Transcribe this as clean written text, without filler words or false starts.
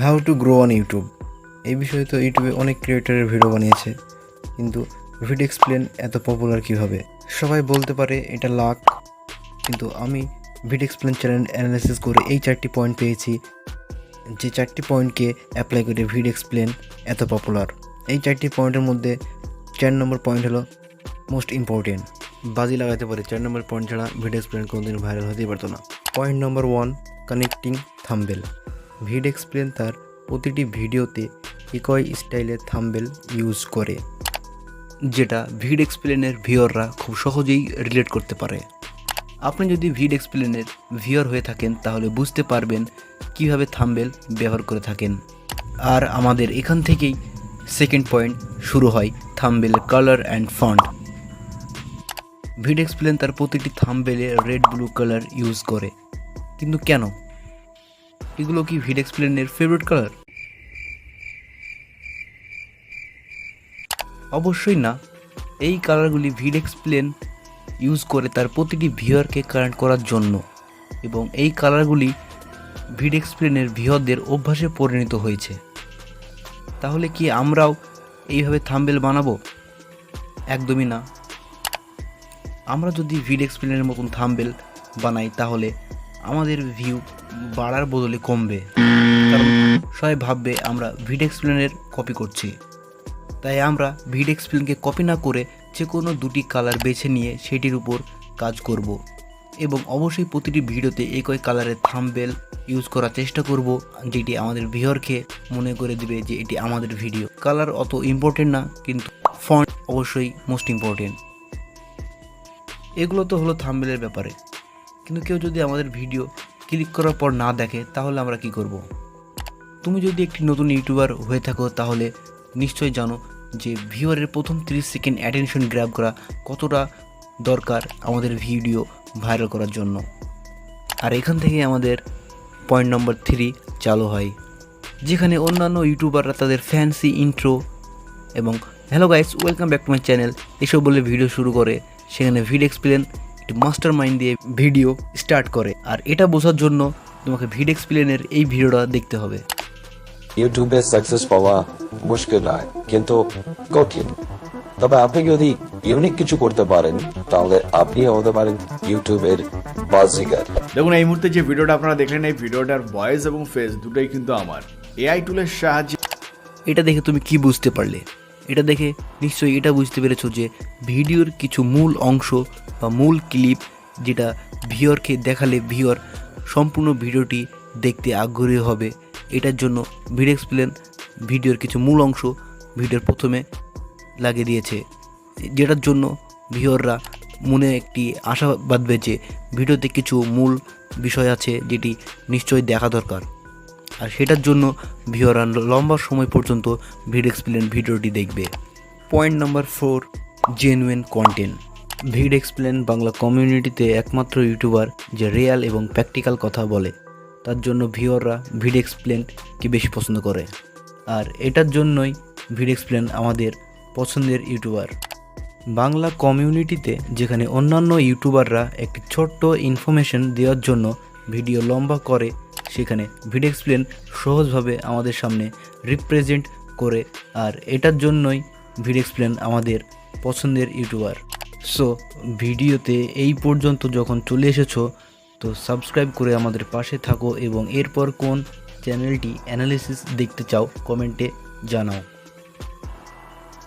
How to grow on YouTube, এই বিষয়ে তো ইউটিউবে অনেক ক্রিয়েটরের ভিডিও বানিয়েছে, কিন্তু VidExplan এত পপুলার কীভাবে? সবাই বলতে পারে এটা লাক, কিন্তু আমি VidExplan চ্যানেল অ্যানালাইসিস করে এই 4টি পয়েন্ট পেয়েছি, যে 4টি পয়েন্টকে অ্যাপ্লাই করে VidExplan এত পপুলার। এই 4টি পয়েন্টের মধ্যে 4 নম্বর পয়েন্ট হলো মোস্ট ইম্পর্টেন্ট। বাজি লাগাতে পারে 4 নম্বর পয়েন্ট ছাড়া VidExplan কোনোদিন ভাইরাল হতেই পারতো না। Point number 1, connecting thumbnail. VidExplan তার প্রতিটি ভিডিওতে একই স্টাইলের থাম্বনেল ইউজ করে, যেটা VidExplan-এর ভিউয়াররা খুব সহজেই রিলেট করতে পারে। আপনি যদি VidExplan-এর ভিউয়ার হয়ে থাকেন তাহলে বুঝতে পারবেন কিভাবে থাম্বনেল ব্যবহার করে থাকেন। আর আমাদের এখান থেকেই সেকেন্ড পয়েন্ট শুরু হয়, থাম্বনেলের কালার অ্যান্ড ফন্ট। VidExplan তার প্রতিটি থাম্বনেলে রেড ব্লু কালার ইউজ করে, কিন্তু কেন? এগুলো কি VidExplan-এর ফেভারিট কালার? অবশ্যই না। এই কালারগুলি VidExplan ইউজ করে তার প্রতিটি ভিউয়ারকে কানেক্ট করার জন্য, এবং এই কালারগুলি VidExplan-এর ভিউয়ারদের অভ্যাসে পরিণত হয়েছে। তাহলে কি আমরাও এইভাবে থাম্বনেল বানাবো? একদমই না। আমরা যদি VidExplan-এর মতন থাম্বনেল বানাই তাহলে আমাদের ভিউ বাড়ার বদলে কমবে, কারণ সবাই ভাববে আমরা VidExplan-এর কপি করছি। তাই আমরা VidExplan-কে কপি না করে যে কোনো দুটি কালার বেছে নিয়ে সেটির উপর কাজ করব, এবং অবশ্যই প্রতিটি ভিডিওতে একই কালারের থাম্বনেল ইউজ করার চেষ্টা করব, যেটি আমাদের ভিউয়ারকে মনে করে দিবে যে এটি আমাদের ভিডিও। কালার অত ইম্পর্টেন্ট না, কিন্তু ফন্ট অবশ্যই মোস্ট ইম্পর্টেন্ট। এগুলো তো হলো থাম্বনেলের ব্যাপারে, কিন্তু কেউ যদি আমাদের ভিডিও ক্লিক করার পর না দেখে তাহলে আমরা কি করব? তুমি যদি একটি নতুন ইউটিউবার হয়ে থাকো তাহলে নিশ্চয়ই জানো যে ভিউয়ারের প্রথম 30 সেকেন্ড অ্যাটেনশন গ্র্যাব করা কতটা দরকার আমাদের ভিডিও ভাইরাল করার জন্য। আর এখান থেকে আমাদের পয়েন্ট নম্বর 3 চালু হয়, যেখানে অন্যান্য ইউটিউবাররা তাদের ফ্যান্সি ইন্ট্রো এবং hello guys, welcome back to my channel এসব বলে ভিডিও শুরু করে, সেখানে VidExplan একটি মাস্টার মাইন্ড দিয়ে ভিডিও স্টার্ট করে। আর এটা বোঝার জন্য তোমাকে VidExplan-এর এই ভিডিওটা দেখতে হবে। ইউটিউবে সাকসেস পাওয়া মুশকিল নয়, কিন্তু কঠিন। তবে আপনি যদি ইউনিক কিছু করতে পারেন তাহলে আপনি হতে পারেন ইউটিউবের বাজিগার। দেখুন, এই মুহূর্তে যে ভিডিওটা আপনারা দেখলেন, এই ভিডিওটার ভয়েস এবং ফেস দুটোই কিন্তু আমার AI টুলের সাহায্যে। এটা দেখে তুমি কি বুঝতে পারলে? এটা দেখে নিশ্চয়ই এটা বুঝতে পেরেছো যে ভিডিওর কিছু মূল অংশ বা মূল ক্লিপ, যেটা ভিউয়ারকে দেখালে ভিউয়ার সম্পূর্ণ ভিডিওটি দেখতে আগ্রহী হবে। এটার জন্য VidExplan ভিডিওর কিছু মূল অংশ ভিডিওর প্রথমে লাগিয়ে দিয়েছে, যেটার জন্য ভিউয়াররা মনে একটি আশা বাঁধবে যে ভিডিওতে কিছু মূল বিষয় আছে যেটি নিশ্চয়ই দেখা দরকার। আর সেটার জন্য ভিউয়াররা লম্বা সময় পর্যন্ত VidExplan ভিডিওটি দেখবে। Point number 4, genuine content. VidExplan Bangla কমিউনিটিতে একমাত্র ইউটিউবার যে রিয়েল এবং প্র্যাকটিক্যাল কথা বলে, তার জন্য ভিউয়াররা VidExplan-কে বেশি পছন্দ করে। আর এটার জন্যই VidExplan আমাদের পছন্দের ইউটিউবার। বাংলা কমিউনিটিতে যেখানে অন্যান্য ইউটিউবাররা একটি ছোট্ট ইনফরমেশন দেওয়ার জন্য ভিডিও লম্বা করে, সেখানে VidExplan সহজভাবে আমাদের সামনে রিপ্রেজেন্ট করে। আর এটার জন্যই VidExplan আমাদের পছন্দের ইউটিউবার। সো ভিডিওতে এই পর্যন্ত যখন চলে এসেছো, তো সাবস্ক্রাইব করে আমাদের পাশে থাকো, এবং এরপর কোন চ্যানেলটি অ্যানালিসিস দেখতে চাও কমেন্টে জানাও।